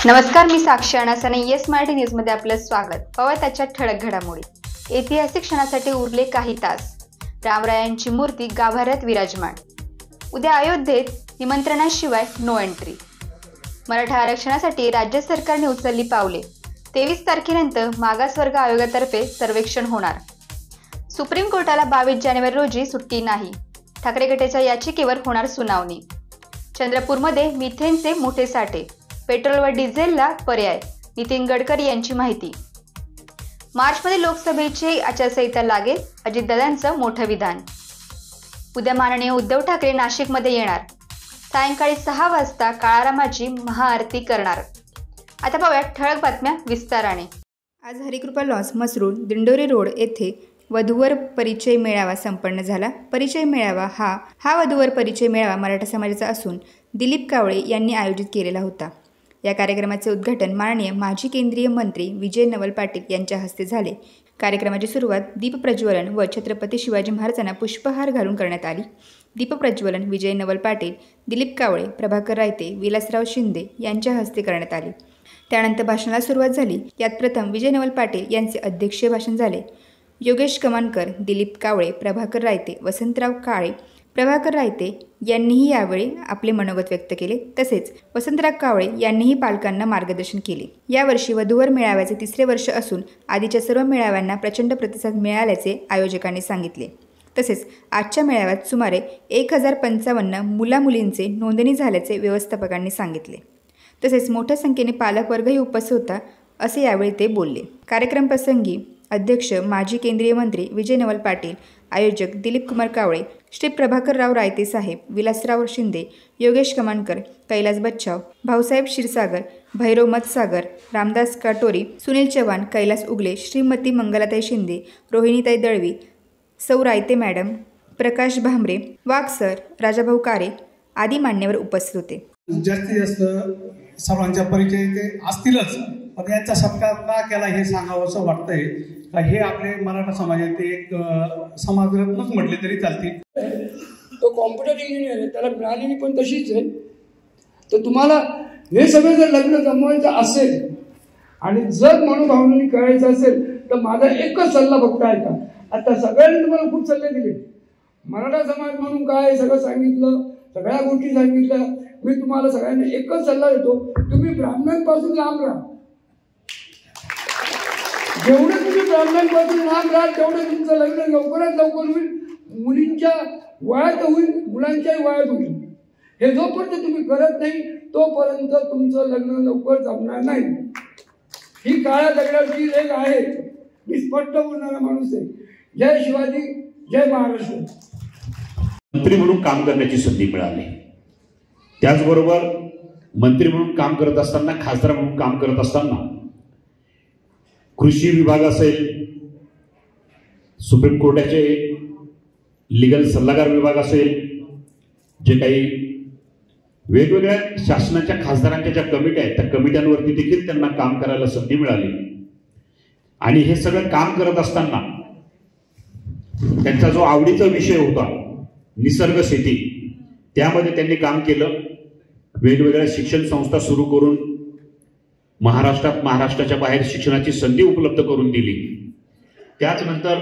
नमस्कार, मी साक्षी अनासाने yes Marathi news मध्ये आपलं स्वागत. पाहूया त्याच्या ठळक घडामोडी. ऐतिहासिक क्षणासाठी उरले काही तास. रामरायांची मूर्ती गाभाऱ्यात विराजमान. उद्या अयोध्येत निमंत्रणाशिवाय नो एंट्री. मराठा आरक्षणासाठी राज्य सरकारने उचलली पावले. 23 तारखेनंतर मागासवर्ग आयोगातर्फे सर्वेक्षण होणार. सुप्रीम कोर्टाला 22 जानेवारी रोजी सुट्टी नाही. ठाकरे गटाच्या याचिकेवर होणार सुनावणी. चंद्रपूरमध्ये मिथेनचे मोठे साठे. पेट्रोल व डिझेलला पर्याय. नितीन गडकरी यांची माहिती. मार्चमध्ये लोकसभेची आचारसंहिता लागेल. अजितदादांचं मोठं विधान. उद्या माननीय उद्धव ठाकरे नाशिकमध्ये येणार. सायंकाळी 6 वाजता काळारामाची महाआरती करणार. आता पाहूया ठळक बातम्या विस्ताराने. आज हरिकृपा लॉन्स मसरूळ दिंडोरी रोड येथे वधूवर परिचय मेळावा संपन्न झाला. परिचय मेळावा हा वधूवर परिचय मेळावा मराठा समाजाचा असून दिलीप कावळे यांनी आयोजित केलेला होता. या कार्यक्रमाचे उद्घाटन माननीय माजी केंद्रीय मंत्री विजय नवल पाटील यांच्या हस्ते झाले. कार्यक्रमाची सुरुवात दीपप्रज्वलन व छत्रपती शिवाजी महाराजांना पुष्पहार घालून करण्यात आली. दीपप्रज्वलन विजय नवल पाटील, दिलीप कावळे, प्रभाकर रायते, विलासराव शिंदे यांच्या हस्ते करण्यात आले. त्यानंतर भाषणाला सुरुवात झाली. यात प्रथम विजय नवल पाटील यांचे अध्यक्षीय भाषण झाले. योगेश कमानकर, दिलीप कावळे, प्रभाकर रायते, वसंतराव काळे, प्रभाकर रायते यांनीही यावेळी आपले मनोगत व्यक्त केले. तसेच वसंतराव कावळे यांनीही पालकांना मार्गदर्शन केले. यावर्षी वधूवर मेळाव्याचे 3रे वर्ष असून आधीच्या सर्व मेळाव्यांना प्रचंड प्रतिसाद मिळाल्याचे आयोजकांनी सांगितले. तसेच आजच्या मेळाव्यात सुमारे 1055 मुलामुलींचे नोंदणी झाल्याचे व्यवस्थापकांनी सांगितले. तसेच मोठ्या संख्येने पालकवर्गही उपस्थित होता असे यावेळी ते बोलले. कार्यक्रमप्रसंगी अध्यक्ष माजी केंद्रीय मंत्री विजय नवल पाटील, आयोजक दिलीप कुमार कावळे, श्री प्रभाकरराव रायते साहेब, विलासराव शिंदे, योगेश कमानकर, कैलास बच्छाव, भाऊसाहेब क्षीरसागर, भैरव मतसागर, रामदास काटोरी, सुनील चव्हाण, कैलास उगले, श्रीमती मंगलाताई शिंदे, रोहिणीताई दळवी, सौ रायते मॅडम, प्रकाश भांबरे, वाघ सर, राजाभाऊ कारे आदी मान्यवर उपस्थित होते. जास्तीत जास्त सर्वांच्या परिचय ते असतीलच, पण यांचा सत्कार का केला हे सांगावं असं वाटतंय. हे आपले मराठा समाजाचे एक समाजरत्नच म्हटले तरी चालतील. तो कॉम्प्युटर इंजिनियर आहे, त्याला मिळालेली पण तशीच आहे. तर तुम्हाला हे सगळं जर लग्न जमवायचं असेल आणि जर मनोभावनाने करायचं असेल तर माझा एकच सल्ला फक्त ऐका. आता सगळ्यांनी तुम्हाला खूप सल्ले दिले. मराठा समाज म्हणून काय सगळं सांगितलं, सगळ्या गोष्टी सांगितल्या. मी तुम्हाला सगळ्यांना एकच सल्ला देतो, तुम्ही ब्राह्मणांपासून लांब राहा. जेवढं तुम्ही ब्राह्मणांपासून लांब राहाल तेवढं तुमचं लग्न लवकरात लवकर होईल. मुलींच्या वयात होईल, मुलांच्याही वयात होईल. हे जोपर्यंत तुम्ही करत नाही तोपर्यंत तुमचं लग्न लवकर जमणार नाही. ही काळ्या दगडाची लेख आहे. मी स्पष्ट बोलणारा माणूस आहे. जय शिवाजी, जय महाराष्ट्र. मंत्री म्हणून काम करण्याची संधी मिळाली. त्याचबरोबर मंत्री म्हणून काम करत असताना, खासदार म्हणून काम करत असताना कृषी विभाग असेल, सुप्रीम कोर्टाचे लीगल सल्लागार विभाग असेल, जे काही वेगवेगळ्या शासनाच्या खासदारांच्या ज्या कमिट्या आहेत त्या कमिट्यांवरती देखील त्यांना काम करायला संधी मिळाली. आणि हे सगळं काम करत असताना त्यांचा जो आवडीचा विषय होता निसर्ग शेती, त्यामध्ये त्यांनी काम केलं. वेगवेगळ्या शिक्षण संस्था सुरू करून महाराष्ट्राच्या बाहेर शिक्षणाची संधी उपलब्ध करून दिली. त्याचनंतर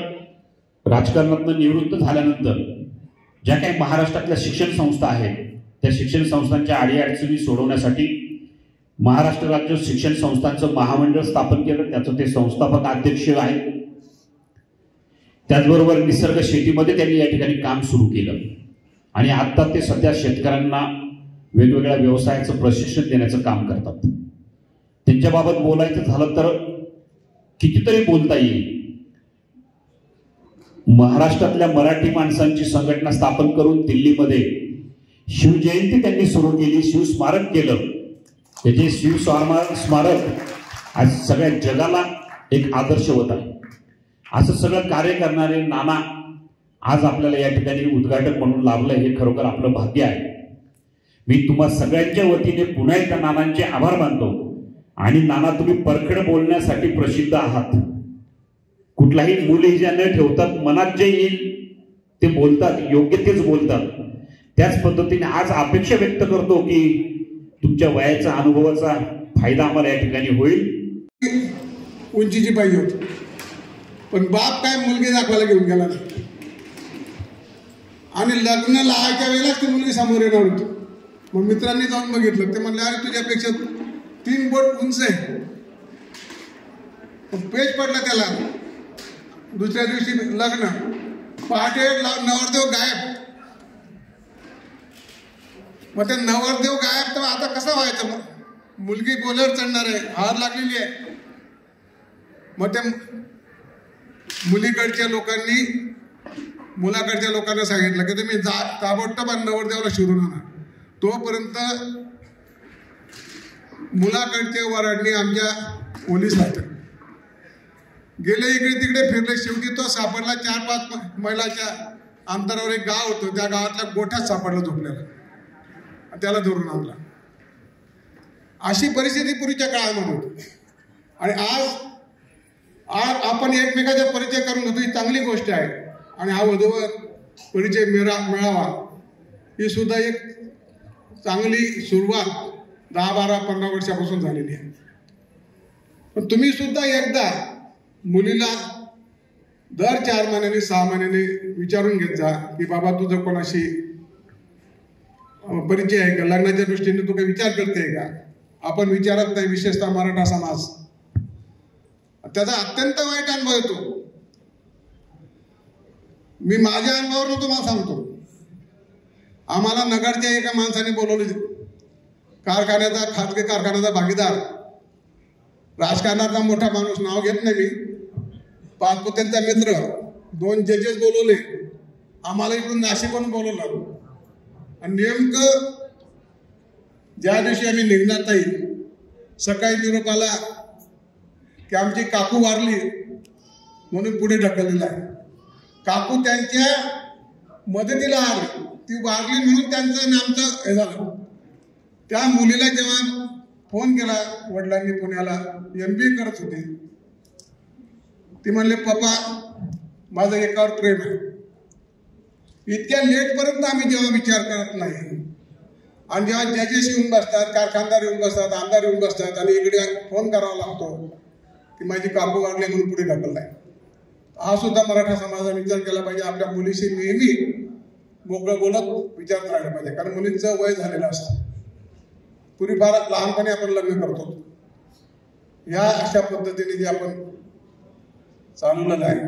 राजकारणातून निवृत्त झाल्यानंतर ज्या काही महाराष्ट्रातल्या शिक्षण संस्था आहेत त्या शिक्षण संस्थांच्या अडीअडचणी सोडवण्यासाठी महाराष्ट्र राज्य शिक्षण संस्थांचं महामंडळ स्थापन केलं. त्याचं ते संस्थापक अध्यक्ष आहेत. त्याचबरोबर निसर्ग शेतीमध्ये त्यांनी या ठिकाणी काम सुरू केलं. आणि आता ते सध्या शेतकऱ्यांना वेगवेगळ्या व्यवसायाचं प्रशिक्षण देण्याचं काम करतात. त्यांच्याबाबत बोलायचं झालं तर कितीतरी बोलता येईल. महाराष्ट्रातल्या मराठी माणसांची संघटना स्थापन करून दिल्लीमध्ये शिवजयंती त्यांनी सुरू केली, शिवस्मारक केलं. त्याचे शिवस्मारक आज सगळ्या जगाला एक आदर्शवत आहे. असं सगळं कार्य करणारे नाना आज आपल्याला या ठिकाणी उद्घाटक म्हणून लाभलं, हे खरोखर आपलं भाग्य आहे. मी तुम्हा सगळ्यांच्या वतीने पुन्हा एकदा नानांचे आभार मानतो. आणि नाना, तुम्ही परखड बोलण्यासाठी प्रसिद्ध आहात. कुठलाही मूलइजा न ठेवतात, मनात जे येईल ते बोलतात, योग्य तेच बोलतात. त्याच पद्धतीने आज अपेक्षा व्यक्त करतो की तुमच्या वयाचा, अनुभवाचा फायदा आम्हाला या ठिकाणी होईल. उंचीची पाहिजे होती, पण बाप काय मुलगी दाखवायला घेऊन गेला नाही. आणि लग्न लावायच्या वेळेलाच ती मुलगी समोर येणार होती. मग मित्रांनी जाऊन बघितलं, ते म्हणले अरे तुझ्यापेक्षा 3 बोट उंच आहे. पेच पडलं त्याला. दुसऱ्या दिवशी लग्न, पहाटे नवरदेव गायब. मग ते नवरदेव गायब, तर आता कसं व्हायचं? मग मुलगी बोलेवर चढणार आहे, हार लागलेली आहे. मग त्या मुलीकडच्या मुलाकडच्या लोकांना सांगितलं की तुम्ही ताबडतोब नवरदेवाला शोधून आणा. तोपर्यंत मुलाकडचे वराडणी आमच्या पोलीस आहेत. गेले इकडे तिकडे फिरले, शेवटी तो सापडला. 4-5 मैलाच्या अंतरावर एक गाव होतं, त्या गावातल्या गोठ्यात सापडला झोपलेला. त्याला धरून आणला. अशी परिस्थिती पूर्वीच्या काळामध्ये होती. आणि आज आपण एकमेकाचा परिचय करून घेतो, ही चांगली गोष्ट आहे. आणि हा वधूवर परिचय मिळावा ही सुद्धा एक चांगली सुरुवात 10-12-15 वर्षापासून झालेली आहे. पण तुम्ही सुद्धा एकदा मुलीला दर 4 महिन्यांनी 6 महिन्यांनी विचारून घेत जा की बाबा तुझं कोणाशी परिचय आहे का, लग्नाच्या दृष्टीने तू काही विचार करते का. आपण विचारत नाही, विशेषतः मराठा समाज. त्याचा अत्यंत वाईट अनुभव येतो. मी माझ्या अनुभवावरून तुम्हाला सांगतो. आम्हाला नगरच्या एका माणसाने बोलवले, कारखान्याचा, खाजगी कारखान्याचा भागीदार, राजकारणाचा मोठा माणूस, नाव घेत नाही मी, पाचपुत्यांचा मित्र. 2 जजेस बोलवले. आम्हाला इकडून नाशिकहून बोलवलं. आणि नेमकं ज्या दिवशी आम्ही निघणार ताई, सकाळी निरोप आला की आमची काकू वारली म्हणून पुढे ढकललेला आहे. काकू त्यांच्या मदतीला आली, ती वारली म्हणून त्यांचं नामचं हे झालं. त्या मुलीला जेव्हा फोन केला वडिलांनी पुण्याला, MBA करत होते, ती म्हणले पप्पा माझं एकावर प्रेम आहे. इतक्या लेटपर्यंत आम्ही जेव्हा विचार करत नाही, आणि जेव्हा जजेस येऊन बसतात, कारखानदार येऊन बसतात, आमदार येऊन बसतात, आणि इकडे फोन करावा लागतो की माझी काकू वारली म्हणून पुढे ढकललाय. हा सुद्धा मराठा समाजाने विचार केला पाहिजे. आपल्या मुलीशी नेहमी मोकळं बोलत विचारत राहिलं पाहिजे, कारण मुलींचं वय झालेलं असतं. पूर्वी फार लहानपणी आपण लग्न करतो. या अशा पद्धतीने जे आपण चालवलेलं आहे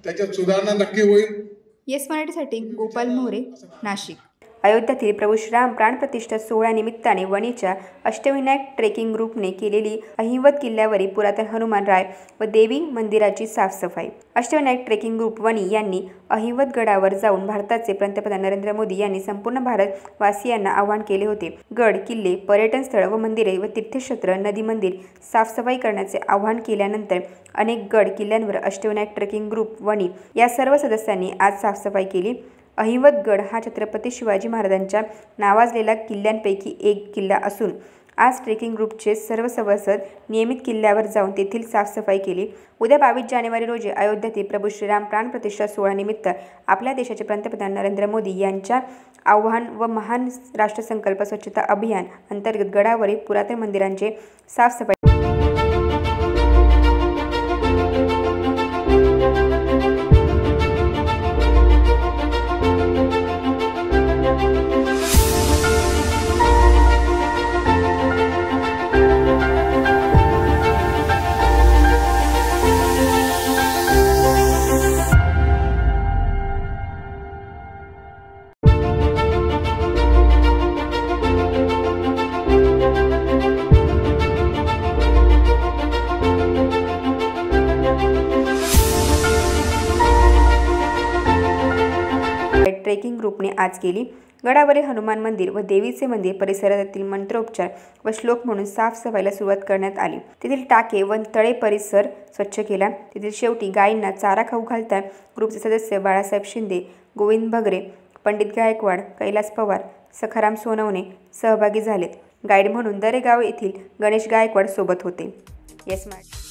त्याच्यात सुधारणा नक्की होईल. येस मराठीसाठी गोपाल मोरे, नाशिक. अयोध्यातील प्रभू श्रीराम प्राणप्रतिष्ठा सोहळ्यानिमित्ताने वणीच्या अष्टविनायक ट्रेकिंग ग्रुपने केलेली अहिंवत किल्ल्यावरील पुरातन हनुमान राय व देवी मंदिराची साफसफाई. अष्टविनायक ट्रेकिंग ग्रुप वणी यांनी अहिंवत गडावर जाऊन भारताचे पंतप्रधान नरेंद्र मोदी यांनी संपूर्ण भारतवासियांना आवाहन केले होते. गड, किल्ले, पर्यटन स्थळ व मंदिरे व तीर्थक्षेत्र, नदी, मंदिर साफसफाई करण्याचे आवाहन केल्यानंतर अनेक गड किल्ल्यांवर अष्टविनायक ट्रेकिंग ग्रुप वणी या सर्व सदस्यांनी आज साफसफाई केली. अहिंवत गड हा छत्रपती शिवाजी महाराजांच्या नावाजलेला किल्ल्यांपैकी एक किल्ला असून आज ट्रेकिंग ग्रुपचे सर्व सभासद नियमित किल्ल्यावर जाऊन तेथील साफसफाई केली. उद्या 22 जानेवारी रोजी अयोध्यातील प्रभू श्रीराम प्राणप्रतिष्ठा सोहळ्यानिमित्त आपल्या देशाचे पंतप्रधान नरेंद्र मोदी यांच्या आवाहन व महान राष्ट्रसंकल्प स्वच्छता अभियान अंतर्गत गडावरील पुरातन मंदिरांचे साफसफाई ट्रेकिंग ग्रुपने आज केली. गडावरील हनुमान मंदिर व देवीचे मंदिर परिसरातील मंत्रोपचार व श्लोक म्हणून साफसफाईला सुरुवात करण्यात आली. तेथील टाके व तळे परिसर स्वच्छ केला. तेथील शेवटी गायींना चारा खाऊ घालता ग्रुपचे सदस्य बाळासाहेब शिंदे, गोविंद भगरे, पंडित गायकवाड, कैलास पवार, सखाराम सोनवणे सहभागी झालेत. गाईड म्हणून दरेगाव येथील गणेश गायकवाड सोबत होते. येस मराठी.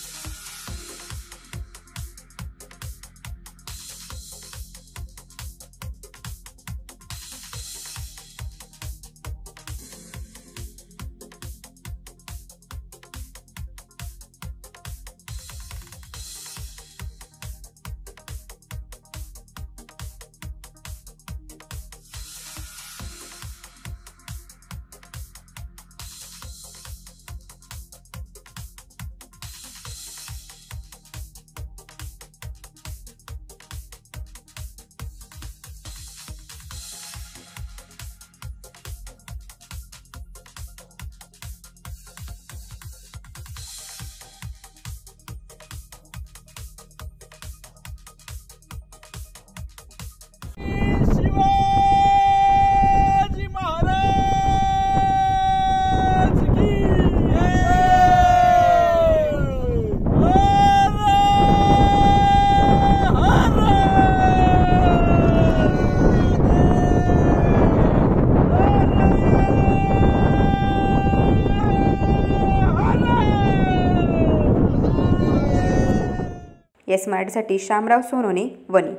येस मराठीसाठी शामराव सोनोने, वणी.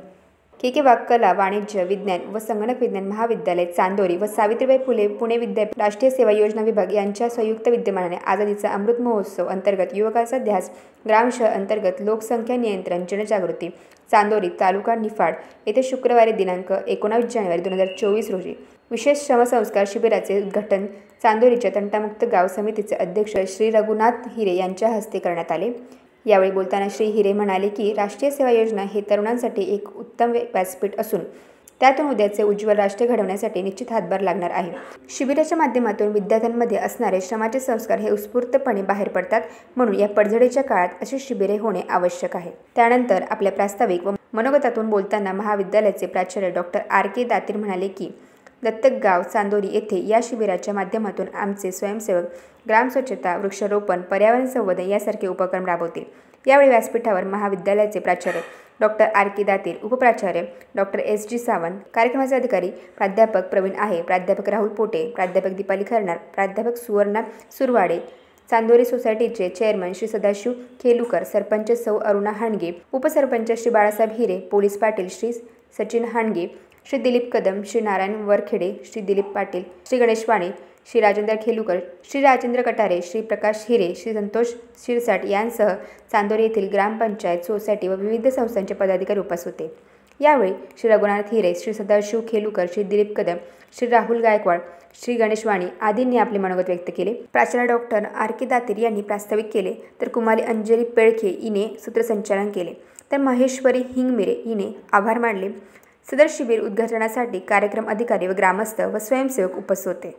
के वाघ कला, वाणिज्य, विज्ञान व संगणक विज्ञान महाविद्यालय, चांदोरी व सावित्रीबाई फुले पुणे विद्यापीठ राष्ट्रीय सेवा योजना विभाग यांच्या संयुक्त विद्यमानाने आझादीचा अमृत महोत्सव अंतर्गत युवकाचा ध्यास ग्रामशहर अंतर्गत लोकसंख्या नियंत्रण जनजागृती चांदोरी तालुका निफाड येथे शुक्रवारी दिनांक 19 जानेवारी 2024 रोजी विशेष श्रमसंस्कार शिबिराचे उद्घाटन चांदोरीच्या तंटामुक्त गाव समितीचे अध्यक्ष श्री रघुनाथ हिरे यांच्या हस्ते करण्यात आले. यावेळी बोलताना श्री हिरे म्हणाले की राष्ट्रीय सेवा योजना हे तरुणांसाठी एक उत्तम व्यासपीठ असून त्यातून उद्याचे उज्ज्वल राष्ट्र घडवण्यासाठी निश्चित हातभार लागणार आहे. शिबिराच्या माध्यमातून विद्यार्थ्यांमध्ये असणारे श्रमाचे संस्कार हे उत्स्फूर्तपणे बाहेर पडतात, म्हणून या पडझडीच्या काळात अशी शिबिरे होणे आवश्यक आहे. त्यानंतर आपल्या प्रास्ताविक व मनोगतातून बोलताना महाविद्यालयाचे प्राचार्य डॉक्टर R.K. दातीर म्हणाले की दत्तक गाव चांदोरी येथे या शिबिराच्या माध्यमातून आमचे स्वयंसेवक ग्राम स्वच्छता, वृक्षारोपण, पर्यावरण संवर्धन यासारखे उपक्रम राबवतील. यावेळी व्यासपीठावर महाविद्यालयाचे प्राचार्य डॉक्टर R.K. दातीर, उपप्राचार्य डॉक्टर S.G. सावंत, कार्यक्रमाचे अधिकारी प्राध्यापक प्रवीण आहे, प्राध्यापक राहुल पोटे, प्राध्यापक दीपाली खरनार, प्राध्यापक सुवर्णा सुरवाडे, चांदोरी सोसायटीचे चेअरमन श्री सदाशिव खेलुकर, सरपंच सौ अरुणा हांडगे, उपसरपंच श्री बाळासाहेब हिरे, पोलीस पाटील श्री सचिन हांडगे, श्री दिलीप कदम, श्री नारायण वरखेडे, श्री दिलीप पाटील, श्री गणेश वाणी, श्री राजेंद्र खेलुकर, श्री राजेंद्र कटारे, श्री प्रकाश हिरे, श्री संतोष शिरसाट यांसह चांदोरी येथील ग्रामपंचायत, सोसायटी व विविध संस्थांचे पदाधिकारी उपस्थित होते. यावेळी श्री रघुनाथ हिरे, श्री सदाशिव खेलुकर, श्री दिलीप कदम, श्री राहुल गायकवाड, श्री गणेश वाणी आदींनी आपले मनोगत व्यक्त केले. प्राचार्य डॉक्टर R.K. दातीर यांनी प्रास्ताविक केले, तर कुमारी अंजली पेळखे हिने सूत्रसंचालन केले, तर महेश्वरी हिंगमिरे हिने आभार मानले. सदर शिबिर उद्घाटनासाठी कार्यक्रम अधिकारी व ग्रामस्थ व स्वयंसेवक उपस्थित होते.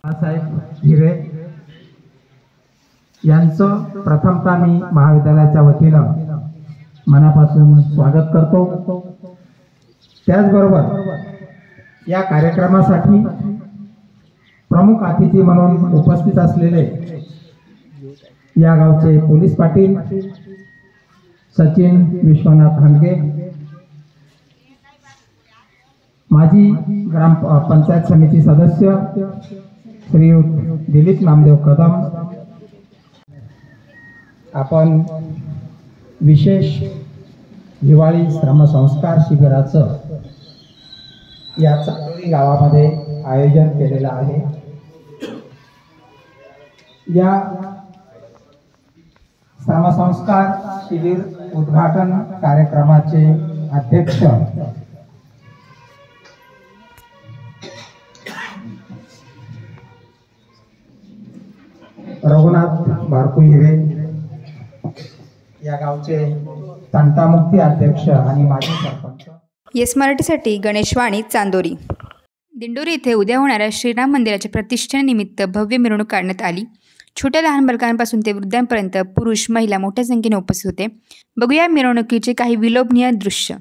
साहेब हिरे यांचं प्रथमतः मी महाविद्यालयाच्या वतीनं मनापासून स्वागत करतो. त्याचबरोबर या कार्यक्रमासाठी प्रमुख अतिथी म्हणून उपस्थित असलेले या गावचे पोलीस पाटील सचिन विश्वनाथ हांडगे, माजी ग्राम पंचायत समिती सदस्य श्रीयुत दिलीप नामदेव कदम, आपण विशेष हिवाळी श्रमसंस्कार शिबिराचं या चांदोरी गावामध्ये आयोजन केलेलं आहे. या श्रमसंस्कार शिबिर उद्घाटन कार्यक्रमाचे अध्यक्ष रघुनाथ बारकू हिरे, या गावचे तंटामुक्ती अध्यक्ष आणि माजी सरपंच. येस मराठीसाठी गणेश वाणी, चांदोरी. दिंडोरी येथे उद्या होणाऱ्या श्रीराम मंदिराच्या प्रतिष्ठेनिमित्त भव्य मिरवणूक काढण्यात आली. छोट्या लहान बालकांपासून ते वृद्धांपर्यंत पुरुष महिला मोठ्या संख्येने उपस्थित होते. बघूया मिरवणुकीचे काही विलोभनीय दृश्य.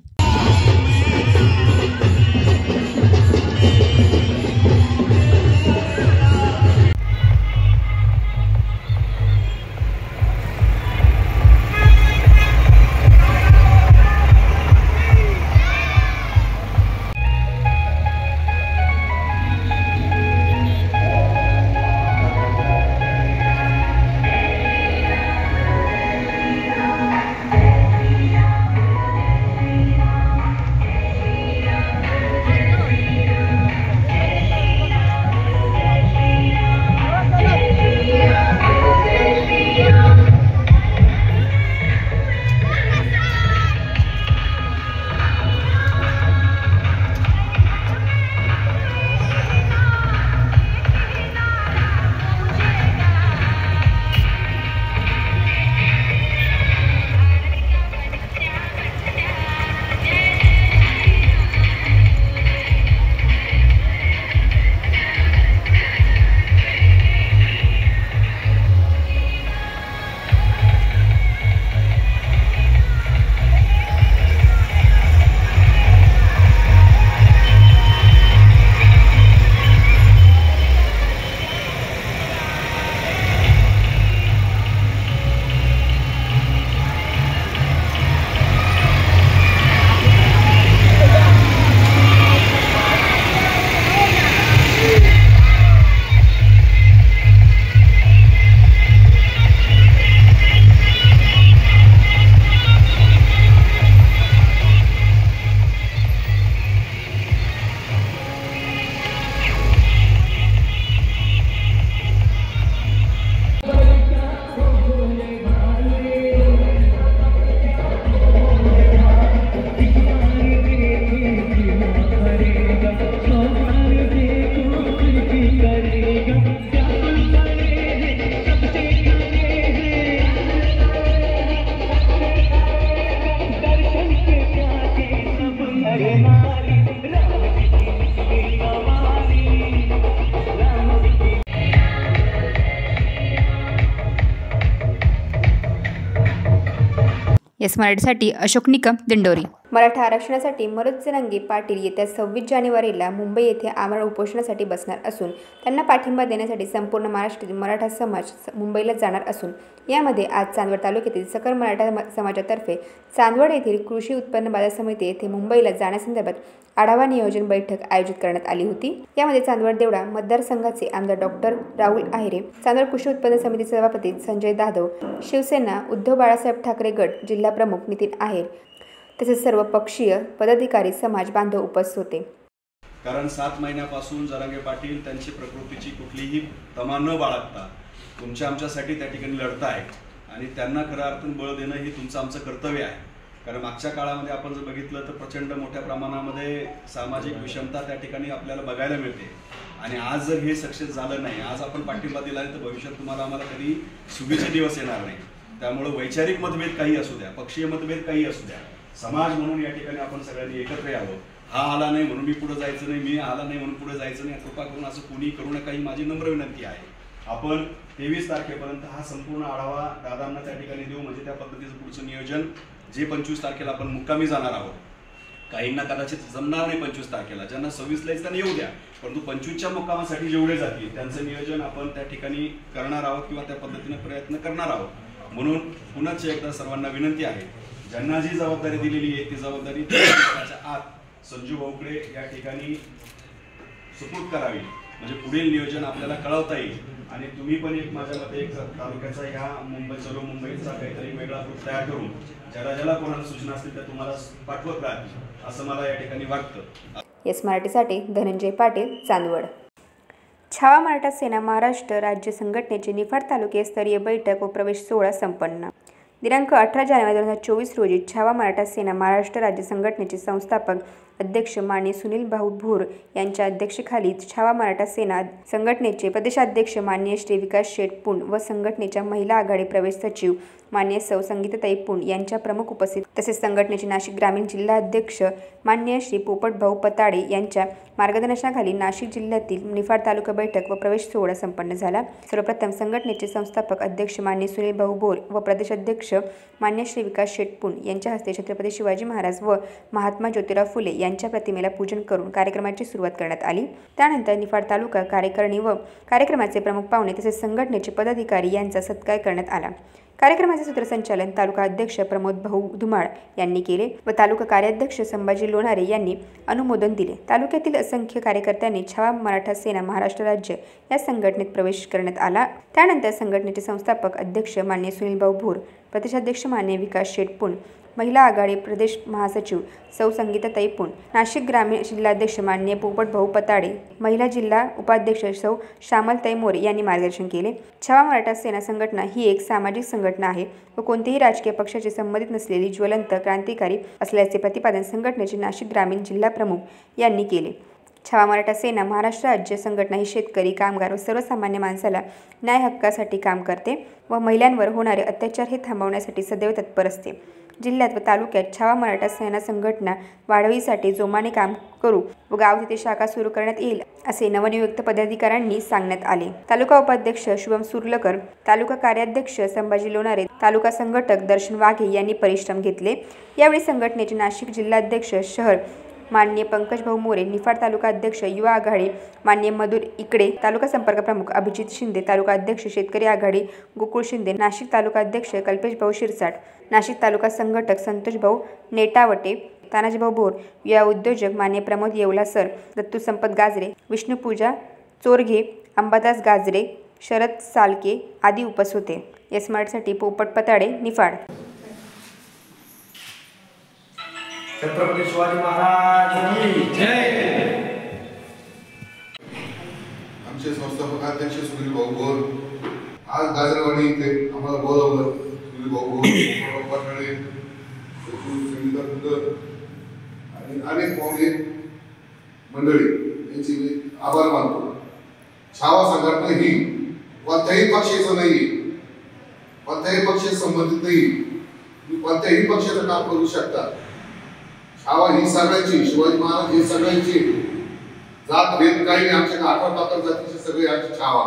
एस मराठीसाठी अशोक निकम, दिंडोरी. मराठा आरक्षणासाठी मनोज जरांगे पाटील येत्या 26 जानेवारीला मुंबई येथे आमरण उपोषणासाठी बसणार असून त्यांना पाठिंबा देण्यासाठी संपूर्ण महाराष्ट्रातील मराठा समाज मुंबईला जाणार असून यामध्ये आज चांदवड तालुक्यातील सकल मराठा समाजातर्फे चांदवड येथील कृषी उत्पन्न बाजार समिती येथे मुंबईला जाण्यासंदर्भात आढावा नियोजन बैठक आयोजित करण्यात आली होती. यामध्ये चांदवड देवळा मतदारसंघाचे आमदार डॉक्टर राहुल आहेरे, चांदवड कृषी उत्पन्न समिती सभापती संजय जाधव, शिवसेना उद्धव बाळासाहेब ठाकरे गट जिल्हा प्रमुख नितीन आहेर तसेच सर्व पक्षीय पदाधिकारी समाज बांधव उपस्थित होते. कारण 7 महिन्यापासून जरांगे पाटील त्यांची प्रकृतीची कुठलीही तमा न बाळगता तुमच्या आमच्यासाठी त्या ठिकाणी लढताय आणि त्यांना खऱ्या अर्थाने बळ देणं हे तुमचं आमचं कर्तव्य आहे. कारण मागच्या काळामध्ये आपण जर बघितलं तर प्रचंड मोठ्या प्रमाणामध्ये सामाजिक विषमता त्या ठिकाणी आपल्याला बघायला मिळते आणि आज जर हे सक्सेस झालं नाही, आज आपण पाठिंबा दिला नाही तर भविष्यात तुम्हाला आम्हाला कधी सुगीचे दिवस येणार नाही. त्यामुळे वैचारिक मतभेद काही असू द्या, पक्षीय मतभेद काही असू द्या, समाज म्हणून या ठिकाणी आपण सगळ्यांनी एकत्र यावं. हा आला नाही म्हणून मी पुढे जायचं नाही, मी आला नाही म्हणून पुढे जायचं नाही, कृपा करून असं कोणी करू नका ही माझी नम्र विनंती आहे. आपण 23 तारखेपर्यंत हा संपूर्ण आढावा दादांना त्या ठिकाणी देऊ, म्हणजे त्या पद्धतीचं पुढचं नियोजन जे 25 तारखेला आपण मुक्कामी जाणार आहोत. काहींना कदाचित जमणार नाही 25 तारखेला, ज्यांना 26ला त्यांना येऊ द्या, परंतु 25च्या मुक्कामासाठी जेवढे जातील त्यांचं नियोजन आपण त्या ठिकाणी करणार आहोत किंवा त्या पद्धतीने प्रयत्न करणार आहोत. म्हणून पुन्हा एकदा सर्वांना विनंती आहे, ज्यांना जी जबाबदारी दिलेली आहे ती जबाबदारी त्याच्या आत संजू भाऊकडे या ठिकाणी सुपूर्द करावी, म्हणजे पुढील नियोजन आपल्याला कळवता येईल. आणि तुम्ही पण एक माझ्या मते एक तालुक्याचा ह्या चलो मुंबईचा काहीतरी वेगळा ग्रुप तयार करून ज्याला कोणाला सूचना असतील त्या तुम्हाला पाठवत राहतील असं मला या ठिकाणी वाटतं. एस मराठीसाठी धनंजय पाटील, चांदवड. छावा मराठा सेना महाराष्ट्र राज्य संघटनेची निफाड तालुकास्तरीय बैठक व प्रवेश सोहळा संपन्न. दिनांक 18 जानेवारी 2024 रोजी छावा मराठा सेना महाराष्ट्र राज्य संघटनेचे संस्थापक अध्यक्ष माननीय सुनील भाऊ भोर यांच्या अध्यक्षतेखाली छावा मराठा सेना संघटनेचे प्रदेशाध्यक्ष माननीय श्री विकास शेठ पुंड व संघटनेच्या महिला आघाडी प्रवेश सचिव माननीय सौ संगीताताई पुंड यांच्या प्रमुख उपस्थित तसेच संघटनेचे नाशिक ग्रामीण जिल्हा अध्यक्ष माननीय श्री पोपट भाऊ पताडे यांच्या मार्गदर्शनाखाली नाशिक जिल्ह्यातील निफाड तालुका बैठक व प्रवेश सोहळा संपन्न झाला. सर्वप्रथम संघटनेचे संस्थापक अध्यक्ष माननीय सुनील भाऊ भोर व प्रदेशाध्यक्ष माननीय श्री विकास शेठ पुंड यांच्या हस्ते छत्रपती शिवाजी महाराज व महात्मा ज्योतिराव फुले यांच्या प्रतिमेला पूजन करून कार्यक्रमाची सुरुवात करण्यात आली. त्यानंतर निफाड तालुका कार्यकारिणी व कार्यक्रमाचे प्रमुख पाहुणे तसेच संघटनेचे पदाधिकारी यांचा सत्कार करण्यात आला. कार्यक्रमाचे सूत्रसंचालन तालुका अध्यक्ष प्रमोद भाऊ धुमाळ यांनी केले व तालुका कार्याध्यक्ष संभाजी लोणारे यांनी अनुमोदन दिले. तालुक्यातील असंख्य कार्यकर्त्यांनी छावा मराठा सेना महाराष्ट्र राज्य या संघटनेत प्रवेश करण्यात आला. त्यानंतर संघटनेचे संस्थापक अध्यक्ष माननीय सुनील भाऊ भोर, प्रदेशाध्यक्ष माननीय विकास शेठ पुंड, महिला आघाडी प्रदेश महासचिव सौ संगीताताई पुंड, नाशिक ग्रामीण जिल्हाध्यक्ष माननीय पोपट भाऊ पताडे, महिला जिल्हा उपाध्यक्ष सौ श्यामलताई मोरे यांनी मार्गदर्शन केले. छावा मराठा सेना संघटना ही एक सामाजिक संघटना आहे व कोणत्याही राजकीय पक्षाशी संबंधित नसलेली ज्वलंत क्रांतिकारी असल्याचे प्रतिपादन संघटनेचे नाशिक ग्रामीण जिल्हा प्रमुख यांनी केले. छावा मराठा सेना महाराष्ट्र राज्य संघटना ही शेतकरी, कामगार व सर्वसामान्य माणसाला न्याय हक्कासाठी काम करते व महिलांवर होणारे अत्याचार हे थांबवण्यासाठी सदैव तत्पर असते. जिल्ह्यात व तालुक्यात छावा मराठा सेना संघटना वाढवणीसाठी जोमाने काम करू व गाव तिथे शाखा सुरू करण्यात येईल असे नवनियुक्त पदाधिकाऱ्यांनी सांगण्यात आले. तालुका उपाध्यक्ष शुभम सुर्लकर, तालुका कार्याध्यक्ष संभाजी लोणारे, तालुका संघटक दर्शन वाघे यांनी परिश्रम घेतले. यावेळी संघटनेचे नाशिक जिल्हाध्यक्ष शहर माननीय पंकज भाऊ मोरे, निफाड तालुका अध्यक्ष युवा आघाडी माननीय मधुर इकडे, तालुका संपर्क प्रमुख अभिजित शिंदे, तालुका अध्यक्ष शेतकरी आघाडी गोकुळ शिंदे, नाशिक तालुका अध्यक्ष कल्पेश भाऊ शिरसाट, नाशिक तालुका संघटक संतोष भाऊ नेटावटे, तानाजी भाऊ भोर, युवा उद्योजक माननीय प्रमोद येवला सर, दत्तू संपत गाजरे, विष्णुपूजा चोरघे, अंबादास गाजरे, शरद सालके आदी उपस्थित होते. एस मराठीसाठी पोपट पताडे, निफाड. छत्रपती शिवाजी महाराज की जय. आमचे संस्थापक अध्यक्ष सुनील भाऊ भोर आज गाजरवाडी इथे आम्हाला बोलावलं. सुनील भाऊ भोर, पताडे, आणि अनेक पाहुणे मंडळी यांची मी आभार मानतो. छावा संघटना ही कोणत्याही पक्षाचं नाही, कोणत्याही पक्षाशी संबंधित नाही. तुम्ही कोणत्याही पक्षाचं काम करू शकता. छावा ही सगळ्यांची, शिवाजी महाराज ही सगळ्यांची, जात भेद काही नाही, आमच्या 11 जातीची सगळी आमची छावा.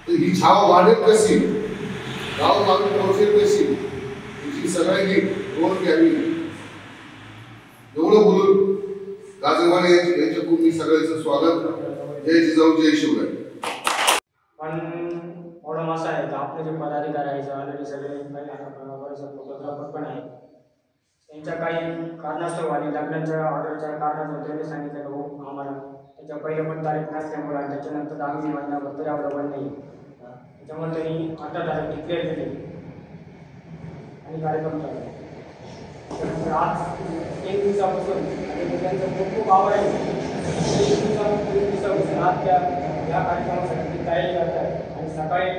तर ही छावा वाढेल कशी, गावोगावी पोहोचेल कशी, ही सगळ्यांनी नोंद घ्यावी. एवढं बोलून गाजरवाले यांच्याकडून मी सगळ्यांचं स्वागत. जय जिजाऊ, जय शिवराय. पण प्रॉब्लेम असा आहे की आपले जे पदाधिकारी आहेत ऑलरेडी सगळे फोटोग्राफर पण आहेत, त्यांच्या काही कारणास्तव आणि लग्नाच्या ऑर्डरच्या कारणास्तव त्यांनी सांगितलं की हो आम्हाला त्याच्या पहिले पण तारीख नसल्यामुळे आणि त्याच्यानंतर आम्ही महिनाभर तरी अवेलेबल नाही. त्याच्यामुळे त्यांनी 18 तारीख डिक्लेअर केली आणि कार्यक्रम चालू. त्यानंतर आज 1 दिवसापासून आणि त्यांचं खूप आभार आहे. 1 दिवसापासून आज या कार्यक्रमासाठी तयारी करत आहे आणि सकाळी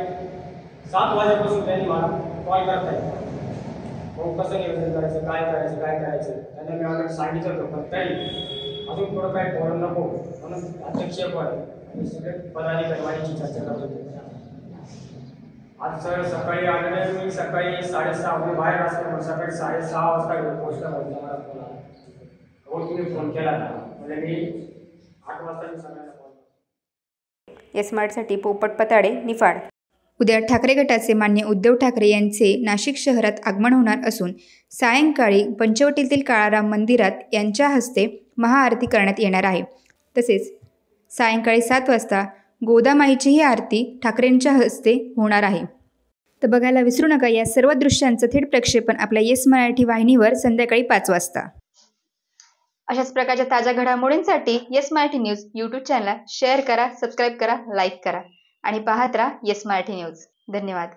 7 वाजेपासून त्यांनी मला कॉल करत आहे, हो कसं नियोजन करायचं, काय करायचं. त्यांना मी ऑलरेडी सांगितलं होतं, पण तरी अजून थोडं काही प्रॉब्लेम नको म्हणून अध्यक्षपद आणि सगळे पदाधिकारी वाढीची चर्चा करत होते. आज सकाळी आलेले मी सकाळी 6:30 बाहेर असल्यामुळे सकाळी 6:30 वाजता पोहोचला होता. मला फोन आला, हो तुम्ही फोन केला ना, म्हणजे मी 8 वाजता मी सगळ्यांना फोन. स्मार्टसाठी पोपट पताडे, निफाड. उद्या ठाकरे गटाचे मान्य उद्धव ठाकरे यांचे नाशिक शहरात आगमन होणार असून सायंकाळी पंचवटीतील काळाराम मंदिरात यांच्या हस्ते महाआरती करण्यात येणार आहे. तसेच सायंकाळी 7 वाजता गोदामाईचीही आरती ठाकरेंच्या हस्ते होणार आहे. तर बघायला विसरू नका या सर्व दृश्यांचं थेट प्रक्षेपण आपल्या येस मराठी वाहिनीवर संध्याकाळी 5 वाजता. अशाच प्रकारच्या ताज्या घडामोडींसाठी येस मराठी न्यूज यूट्यूब चॅनलला शेअर करा, सबस्क्राईब करा, लाईक करा आणि पाहत राहा येस मराठी न्यूज. धन्यवाद.